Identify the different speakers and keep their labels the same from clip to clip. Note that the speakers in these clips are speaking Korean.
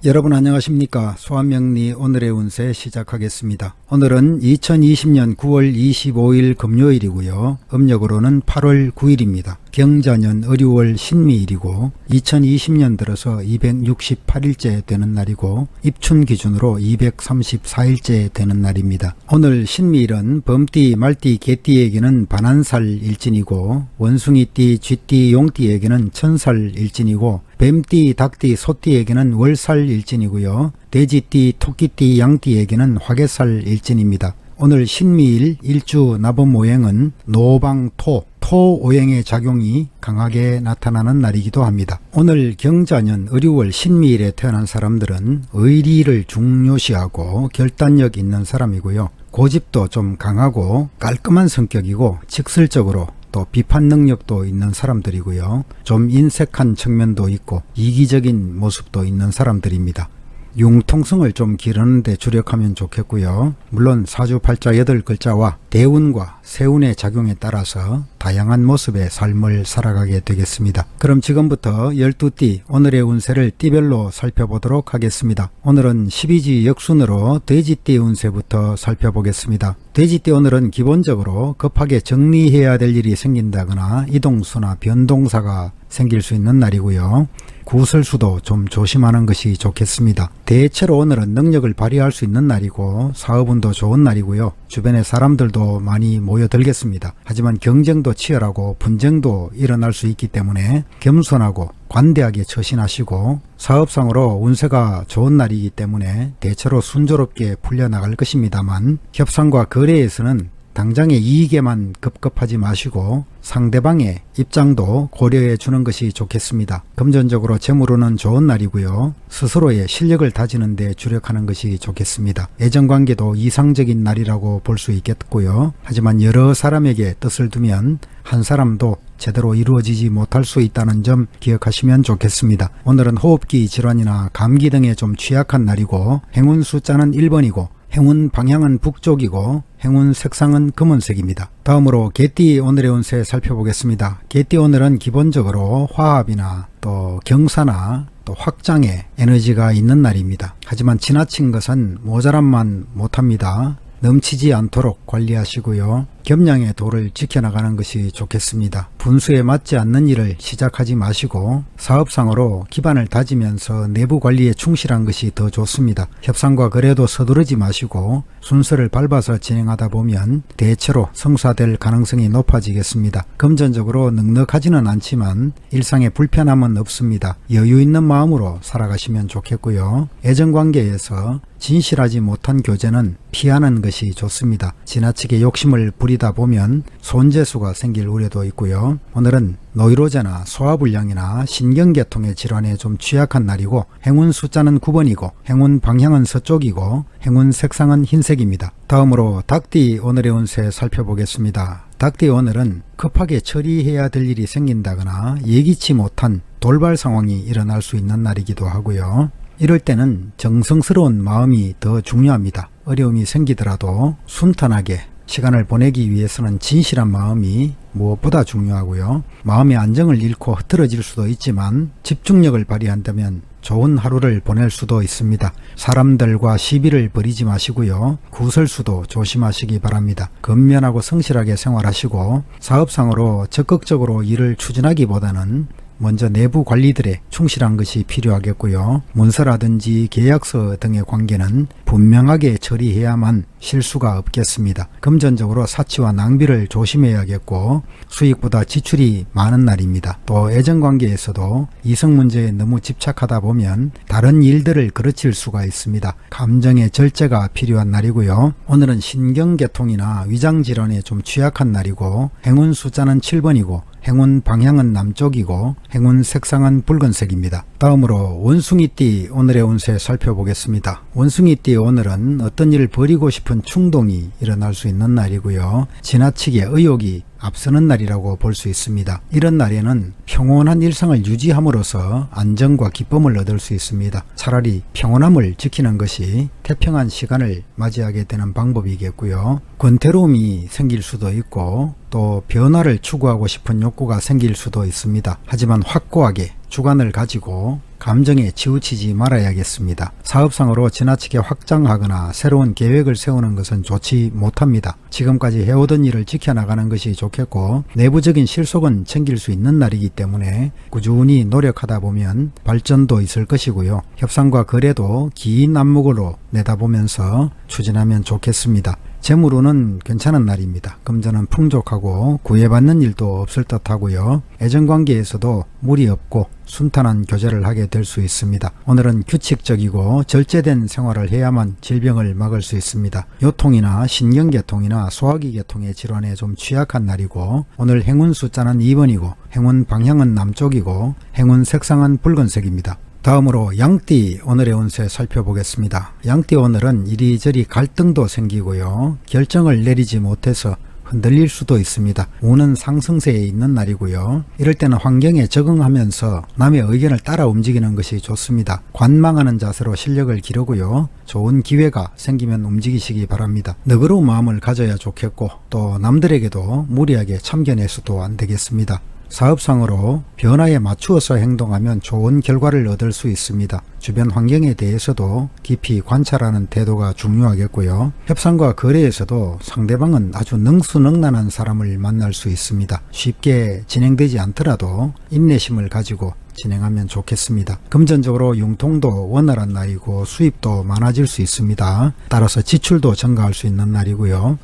Speaker 1: 여러분 안녕하십니까. 소환명리 오늘의 운세 시작하겠습니다. 오늘은 2020년 9월 25일 금요일이고요. 음력으로는 8월 9일입니다. 경자년 을유월 신미일이고 2020년 들어서 268일째 되는 날이고 입춘 기준으로 234일째 되는 날입니다. 오늘 신미일은 범띠, 말띠, 개띠에게는 반한살 일진이고 원숭이띠, 쥐띠, 용띠에게는 천살 일진이고 뱀띠, 닭띠, 소띠에게는 월살 일진이고요. 돼지띠, 토끼띠, 양띠에게는 화개살 일진입니다. 오늘 신미일 일주 나범오행은 노방토, 토오행의 작용이 강하게 나타나는 날이기도 합니다. 오늘 경자년 을유월 신미일에 태어난 사람들은 의리를 중요시하고 결단력 있는 사람이고요. 고집도 좀 강하고 깔끔한 성격이고 직설적으로 또 비판 능력도 있는 사람들이고요. 좀 인색한 측면도 있고 이기적인 모습도 있는 사람들입니다. 융통성을 좀 기르는 데 주력하면 좋겠고요. 물론 사주팔자 8글자와 대운과 세운의 작용에 따라서 다양한 모습의 삶을 살아가게 되겠습니다. 그럼 지금부터 12띠 오늘의 운세를 띠별로 살펴보도록 하겠습니다. 오늘은 12지 역순으로 돼지띠 운세부터 살펴보겠습니다. 돼지띠 오늘은 기본적으로 급하게 정리해야 될 일이 생긴다거나 이동수나 변동사가 생길 수 있는 날이고요. 구설수도 좀 조심하는 것이 좋겠습니다. 대체로 오늘은 능력을 발휘할 수 있는 날이고 사업운도 좋은 날이고요. 주변에 사람들도 많이 모여들겠습니다. 하지만 경쟁도 치열하고 분쟁도 일어날 수 있기 때문에 겸손하고 관대하게 처신하시고 사업상으로 운세가 좋은 날이기 때문에 대체로 순조롭게 풀려나갈 것입니다만 협상과 거래에서는 당장의 이익에만 급급하지 마시고 상대방의 입장도 고려해 주는 것이 좋겠습니다. 금전적으로 재물운은 좋은 날이고요. 스스로의 실력을 다지는 데 주력하는 것이 좋겠습니다. 애정관계도 이상적인 날이라고 볼 수 있겠고요. 하지만 여러 사람에게 뜻을 두면 한 사람도 제대로 이루어지지 못할 수 있다는 점 기억하시면 좋겠습니다. 오늘은 호흡기 질환이나 감기 등에 좀 취약한 날이고 행운 숫자는 1번이고 행운 방향은 북쪽이고 행운 색상은 검은색입니다. 다음으로 개띠 오늘의 운세 살펴보겠습니다. 개띠 오늘은 기본적으로 화합이나 또 경사나 또 확장의 에너지가 있는 날입니다. 하지만 지나친 것은 모자람만 못합니다. 넘치지 않도록 관리하시고요. 겸양의 도를 지켜나가는 것이 좋겠습니다. 분수에 맞지 않는 일을 시작하지 마시고 사업상으로 기반을 다지면서 내부 관리에 충실한 것이 더 좋습니다. 협상과 거래도 서두르지 마시고 순서를 밟아서 진행하다 보면 대체로 성사될 가능성이 높아지겠습니다. 금전적으로 넉넉하지는 않지만 일상에 불편함은 없습니다. 여유 있는 마음으로 살아가시면 좋겠고요. 애정관계에서 진실하지 못한 교제는 피하는 것이 좋습니다. 지나치게 욕심을 부리다 보면 손재수가 생길 우려도 있고요. 오늘은 노이로제나 소화불량이나 신경계통의 질환에 좀 취약한 날이고 행운 숫자는 9번이고 행운 방향은 서쪽이고 행운 색상은 흰색입니다. 다음으로 닭띠 오늘의 운세 살펴보겠습니다. 닭띠 오늘은 급하게 처리해야 될 일이 생긴다거나 예기치 못한 돌발 상황이 일어날 수 있는 날이기도 하고요. 이럴 때는 정성스러운 마음이 더 중요합니다. 어려움이 생기더라도 순탄하게 시간을 보내기 위해서는 진실한 마음이 무엇보다 중요하고요. 마음의 안정을 잃고 흐트러질 수도 있지만 집중력을 발휘한다면 좋은 하루를 보낼 수도 있습니다. 사람들과 시비를 벌이지 마시고요. 구설수도 조심하시기 바랍니다. 근면하고 성실하게 생활하시고 사업상으로 적극적으로 일을 추진하기보다는 먼저 내부 관리들에 충실한 것이 필요하겠고요. 문서라든지 계약서 등의 관계는 분명하게 처리해야만 실수가 없겠습니다. 금전적으로 사치와 낭비를 조심해야겠고 수익보다 지출이 많은 날입니다. 또 애정관계에서도 이성 문제에 너무 집착하다 보면 다른 일들을 그르칠 수가 있습니다. 감정의 절제가 필요한 날이고요. 오늘은 신경계통이나 위장질환에 좀 취약한 날이고 행운 숫자는 7번이고 행운 방향은 남쪽이고 행운 색상은 붉은색입니다. 다음으로 원숭이띠 오늘의 운세 살펴보겠습니다. 원숭이띠 오늘은 어떤 일을 벌이고 싶은 충동이 일어날 수 있는 날이고요. 지나치게 의욕이 앞서는 날이라고 볼 수 있습니다. 이런 날에는 평온한 일상을 유지함으로써 안정과 기쁨을 얻을 수 있습니다. 차라리 평온함을 지키는 것이 태평한 시간을 맞이하게 되는 방법이겠고요. 권태로움이 생길 수도 있고 또 변화를 추구하고 싶은 욕구가 생길 수도 있습니다. 하지만 확고하게 주관을 가지고 감정에 치우치지 말아야겠습니다. 사업상으로 지나치게 확장하거나 새로운 계획을 세우는 것은 좋지 못합니다. 지금까지 해오던 일을 지켜나가는 것이 좋겠고 내부적인 실속은 챙길 수 있는 날이기 때문에 꾸준히 노력하다 보면 발전도 있을 것이고요. 협상과 거래도 긴 안목으로 내다보면서 추진하면 좋겠습니다. 재물운은 괜찮은 날입니다. 금전은 풍족하고 구애받는 일도 없을 듯 하고요. 애정관계에서도 무리 없고 순탄한 교제를 하게 될 수 있습니다. 오늘은 규칙적이고 절제된 생활을 해야만 질병을 막을 수 있습니다. 요통이나 신경계통이나 소화기 계통의 질환에 좀 취약한 날이고 오늘 행운 숫자는 2번이고 행운 방향은 남쪽이고 행운 색상은 붉은색입니다. 다음으로 양띠 오늘의 운세 살펴보겠습니다. 양띠 오늘은 이리저리 갈등도 생기고요. 결정을 내리지 못해서 흔들릴 수도 있습니다. 운은 상승세에 있는 날이고요. 이럴 때는 환경에 적응하면서 남의 의견을 따라 움직이는 것이 좋습니다. 관망하는 자세로 실력을 기르고요. 좋은 기회가 생기면 움직이시기 바랍니다. 너그러운 마음을 가져야 좋겠고 또 남들에게도 무리하게 참견해서도 안 되겠습니다. 사업상으로 변화에 맞추어서 행동하면 좋은 결과를 얻을 수 있습니다. 주변 환경에 대해서도 깊이 관찰하는 태도가 중요하겠고요. 협상과 거래에서도 상대방은 아주 능수능란한 사람을 만날 수 있습니다. 쉽게 진행되지 않더라도 인내심을 가지고 진행하면 좋겠습니다. 금전적으로 융통도 원활한 날이고 수입도 많아질 수 있습니다. 따라서 지출도 증가할 수 있는 날이고요.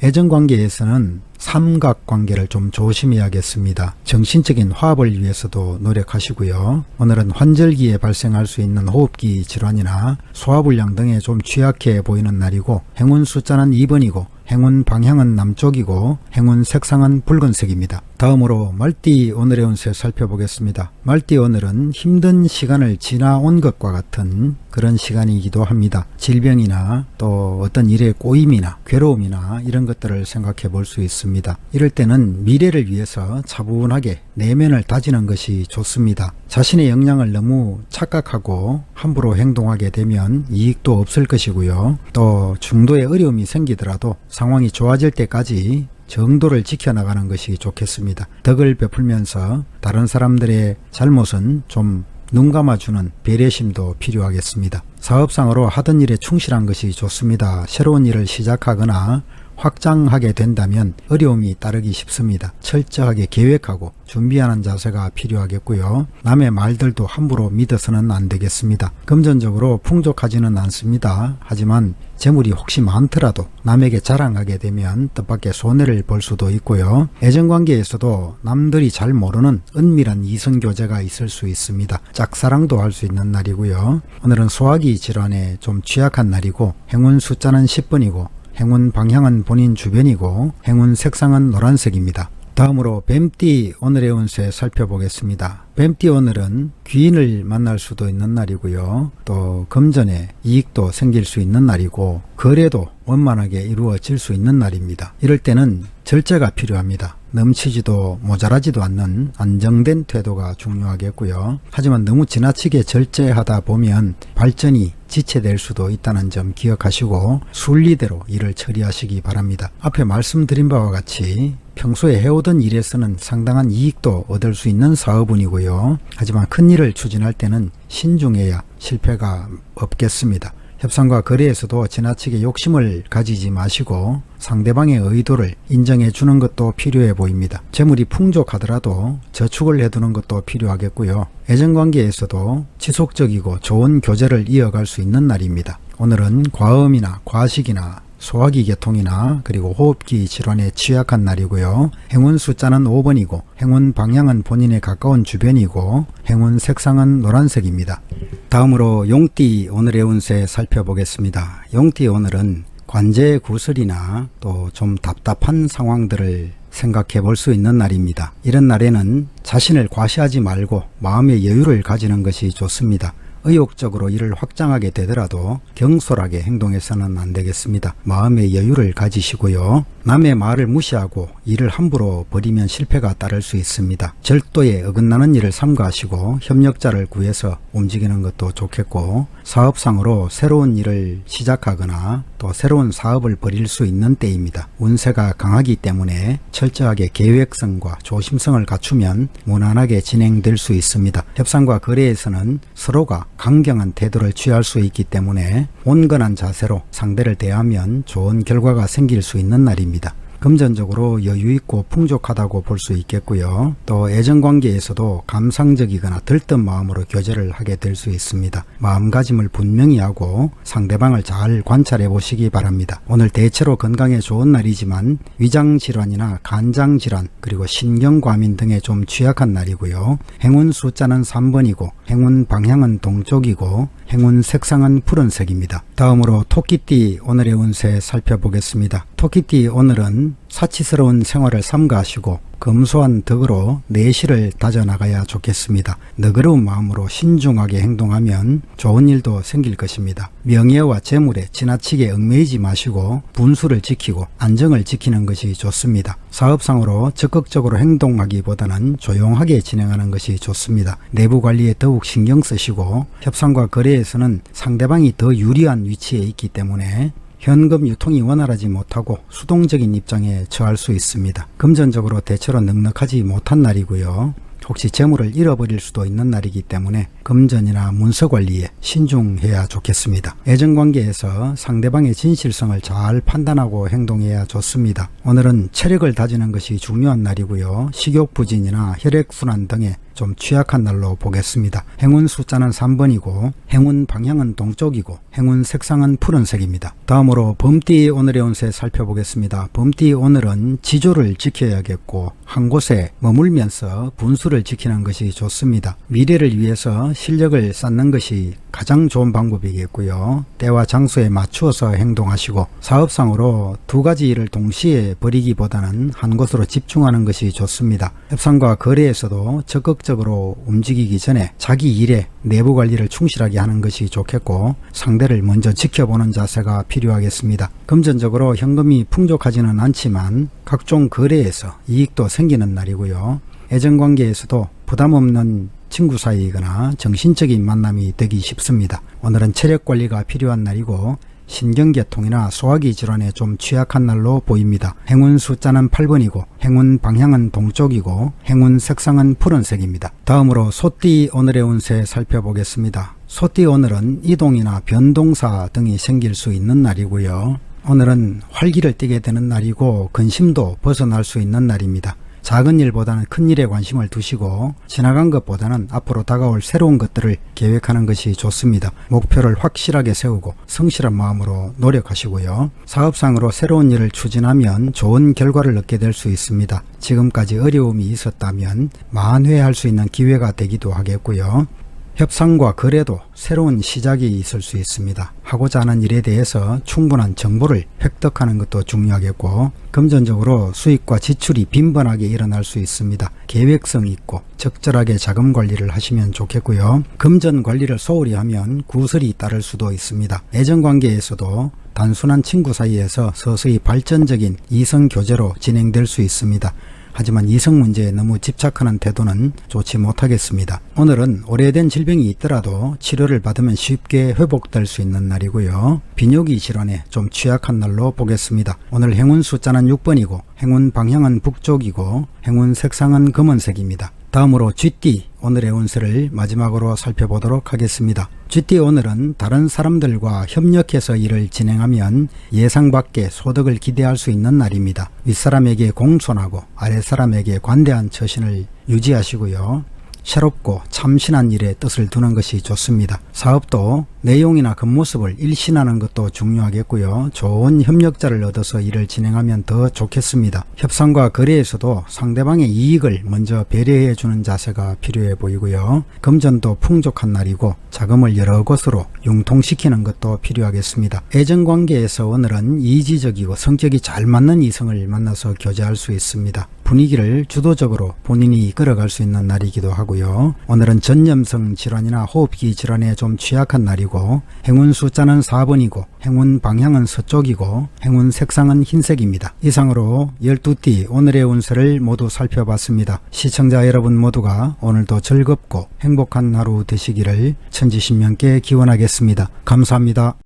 Speaker 1: 애정관계에서는 삼각관계를 좀 조심해야겠습니다. 정신적인 화합을 위해서도 노력하시고요. 오늘은 환절기에 발생할 수 있는 호흡기 질환이나 소화불량 등에 좀 취약해 보이는 날이고 행운 숫자는 2번이고 행운 방향은 남쪽이고 행운 색상은 붉은색입니다. 다음으로 말띠 오늘의 운세 살펴보겠습니다. 말띠 오늘은 힘든 시간을 지나온 것과 같은 그런 시간이기도 합니다. 질병이나 또 어떤 일의 꼬임이나 괴로움이나 이런 것들을 생각해 볼 수 있습니다. 이럴 때는 미래를 위해서 차분하게 내면을 다지는 것이 좋습니다. 자신의 역량을 너무 착각하고 함부로 행동하게 되면 이익도 없을 것이고요. 또 중도의 어려움이 생기더라도 상황이 좋아질 때까지 정도를 지켜나가는 것이 좋겠습니다. 덕을 베풀면서 다른 사람들의 잘못은 좀 눈 감아주는 배려심도 필요하겠습니다. 사업상으로 하던 일에 충실한 것이 좋습니다. 새로운 일을 시작하거나 확장하게 된다면 어려움이 따르기 쉽습니다. 철저하게 계획하고 준비하는 자세가 필요하겠고요. 남의 말들도 함부로 믿어서는 안 되겠습니다. 금전적으로 풍족하지는 않습니다. 하지만 재물이 혹시 많더라도 남에게 자랑하게 되면 뜻밖의 손해를 볼 수도 있고요. 애정관계에서도 남들이 잘 모르는 은밀한 이성교제가 있을 수 있습니다. 짝사랑도 할 수 있는 날이고요. 오늘은 소화기 질환에 좀 취약한 날이고 행운 숫자는 10번이고 행운 방향은 본인 주변이고 행운 색상은 노란색입니다. 다음으로 뱀띠 오늘의 운세 살펴보겠습니다. 뱀띠 오늘은 귀인을 만날 수도 있는 날이고요. 또 금전에 이익도 생길 수 있는 날이고 거래도 원만하게 이루어질 수 있는 날입니다. 이럴 때는 절제가 필요합니다. 넘치지도 모자라지도 않는 안정된 태도가 중요하겠고요. 하지만 너무 지나치게 절제하다 보면 발전이 지체될 수도 있다는 점 기억하시고 순리대로 일을 처리하시기 바랍니다. 앞에 말씀드린 바와 같이 평소에 해오던 일에서는 상당한 이익도 얻을 수 있는 사업운이고요. 하지만 큰 일을 추진할 때는 신중해야 실패가 없겠습니다. 협상과 거래에서도 지나치게 욕심을 가지지 마시고 상대방의 의도를 인정해 주는 것도 필요해 보입니다. 재물이 풍족하더라도 저축을 해두는 것도 필요하겠고요. 애정관계에서도 지속적이고 좋은 교제를 이어갈 수 있는 날입니다. 오늘은 과음이나 과식이나 소화기 계통이나 그리고 호흡기 질환에 취약한 날이고요. 행운 숫자는 5번이고 행운 방향은 본인에 가까운 주변이고 행운 색상은 노란색입니다. 다음으로 용띠 오늘의 운세 살펴보겠습니다. 용띠 오늘은 관제 구설이나 또 좀 답답한 상황들을 생각해 볼 수 있는 날입니다. 이런 날에는 자신을 과시하지 말고 마음의 여유를 가지는 것이 좋습니다. 의욕적으로 일을 확장하게 되더라도 경솔하게 행동해서는 안 되겠습니다. 마음의 여유를 가지시고요. 남의 말을 무시하고 일을 함부로 벌이면 실패가 따를 수 있습니다. 절도에 어긋나는 일을 삼가하시고 협력자를 구해서 움직이는 것도 좋겠고, 사업상으로 새로운 일을 시작하거나 또 새로운 사업을 벌일 수 있는 때입니다. 운세가 강하기 때문에 철저하게 계획성과 조심성을 갖추면 무난하게 진행될 수 있습니다. 협상과 거래에서는 서로가 강경한 태도를 취할 수 있기 때문에 온건한 자세로 상대를 대하면 좋은 결과가 생길 수 있는 날입니다. 금전적으로 여유있고 풍족하다고 볼 수 있겠고요. 또 애정관계에서도 감상적이거나 들뜬 마음으로 교제를 하게 될 수 있습니다. 마음가짐을 분명히 하고 상대방을 잘 관찰해 보시기 바랍니다. 오늘 대체로 건강에 좋은 날이지만 위장질환이나 간장질환 그리고 신경과민 등에 좀 취약한 날이고요. 행운 숫자는 3번이고 행운 방향은 동쪽이고 행운 색상은 푸른색입니다. 다음으로 토끼띠 오늘의 운세 살펴보겠습니다. 토끼띠 오늘은 사치스러운 생활을 삼가하시고 검소한 덕으로 내실을 다져나가야 좋겠습니다. 너그러운 마음으로 신중하게 행동하면 좋은 일도 생길 것입니다. 명예와 재물에 지나치게 얽매이지 마시고 분수를 지키고 안정을 지키는 것이 좋습니다. 사업상으로 적극적으로 행동하기보다는 조용하게 진행하는 것이 좋습니다. 내부 관리에 더욱 신경 쓰시고 협상과 거래에서는 상대방이 더 유리한 위치에 있기 때문에 현금 유통이 원활하지 못하고 수동적인 입장에 처할 수 있습니다. 금전적으로 대체로 넉넉하지 못한 날이고요. 혹시 재물을 잃어버릴 수도 있는 날이기 때문에 금전이나 문서 관리에 신중해야 좋겠습니다. 애정관계에서 상대방의 진실성을 잘 판단하고 행동해야 좋습니다. 오늘은 체력을 다지는 것이 중요한 날이고요. 식욕부진이나 혈액순환 등에 좀 취약한 날로 보겠습니다. 행운 숫자는 3번이고 행운 방향은 동쪽이고 행운 색상은 푸른색입니다. 다음으로 범띠 오늘의 운세 살펴보겠습니다. 범띠 오늘은 지조를 지켜야겠고 한 곳에 머물면서 분수를 지키는 것이 좋습니다. 미래를 위해서 실력을 쌓는 것이 가장 좋은 방법이겠고요. 때와 장소에 맞추어서 행동하시고 사업상으로 두 가지 일을 동시에 벌이기보다는 한 곳으로 집중하는 것이 좋습니다. 협상과 거래에서도 적극적으로 움직이기 전에 자기 일에 내부 관리를 충실하게 하는 것이 좋겠고 상대를 먼저 지켜보는 자세가 필요하겠습니다. 금전적으로 현금이 풍족하지는 않지만 각종 거래에서 이익도 생기는 날이고요. 애정관계에서도 부담 없는 친구 사이이거나 정신적인 만남이 되기 쉽습니다. 오늘은 체력 관리가 필요한 날이고 신경계통이나 소화기 질환에 좀 취약한 날로 보입니다. 행운 숫자는 8번이고 행운 방향은 동쪽이고 행운 색상은 푸른색입니다. 다음으로 소띠 오늘의 운세 살펴보겠습니다. 소띠 오늘은 이동이나 변동사 등이 생길 수 있는 날이고요. 오늘은 활기를 띠게 되는 날이고 근심도 벗어날 수 있는 날입니다. 작은 일보다는 큰 일에 관심을 두시고 지나간 것보다는 앞으로 다가올 새로운 것들을 계획하는 것이 좋습니다. 목표를 확실하게 세우고 성실한 마음으로 노력하시고요. 사업상으로 새로운 일을 추진하면 좋은 결과를 얻게 될 수 있습니다. 지금까지 어려움이 있었다면 만회할 수 있는 기회가 되기도 하겠고요. 협상과 거래도 새로운 시작이 있을 수 있습니다. 하고자 하는 일에 대해서 충분한 정보를 획득하는 것도 중요하겠고 금전적으로 수익과 지출이 빈번하게 일어날 수 있습니다. 계획성 있고 적절하게 자금 관리를 하시면 좋겠고요. 금전 관리를 소홀히 하면 구설이 따를 수도 있습니다. 애정관계에서도 단순한 친구 사이에서 서서히 발전적인 이성 교제로 진행될 수 있습니다. 하지만 이성 문제에 너무 집착하는 태도는 좋지 못하겠습니다. 오늘은 오래된 질병이 있더라도 치료를 받으면 쉽게 회복될 수 있는 날이고요. 비뇨기 질환에 좀 취약한 날로 보겠습니다. 오늘 행운 숫자는 6번이고 행운 방향은 북쪽이고 행운 색상은 검은색입니다. 다음으로 쥐띠 오늘의 운세를 마지막으로 살펴보도록 하겠습니다. 쥐띠 오늘은 다른 사람들과 협력해서 일을 진행하면 예상 밖의 소득을 기대할 수 있는 날입니다. 윗사람에게 공손하고 아랫사람에게 관대한 처신을 유지하시고요. 새롭고 참신한 일에 뜻을 두는 것이 좋습니다. 사업도 내용이나 겉모습을 일신하는 것도 중요하겠고요. 좋은 협력자를 얻어서 일을 진행하면 더 좋겠습니다. 협상과 거래에서도 상대방의 이익을 먼저 배려해 주는 자세가 필요해 보이고요. 금전도 풍족한 날이고 자금을 여러 곳으로 융통시키는 것도 필요하겠습니다. 애정관계에서 오늘은 이지적이고 성격이 잘 맞는 이성을 만나서 교제할 수 있습니다. 분위기를 주도적으로 본인이 이끌어갈 수 있는 날이기도 하고요. 오늘은 전염성 질환이나 호흡기 질환에 좀 취약한 날이고 행운 숫자는 4번이고 행운 방향은 서쪽이고 행운 색상은 흰색입니다. 이상으로 12띠 오늘의 운세를 모두 살펴봤습니다. 시청자 여러분 모두가 오늘도 즐겁고 행복한 하루 되시기를 천지신명께 기원하겠습니다. 감사합니다.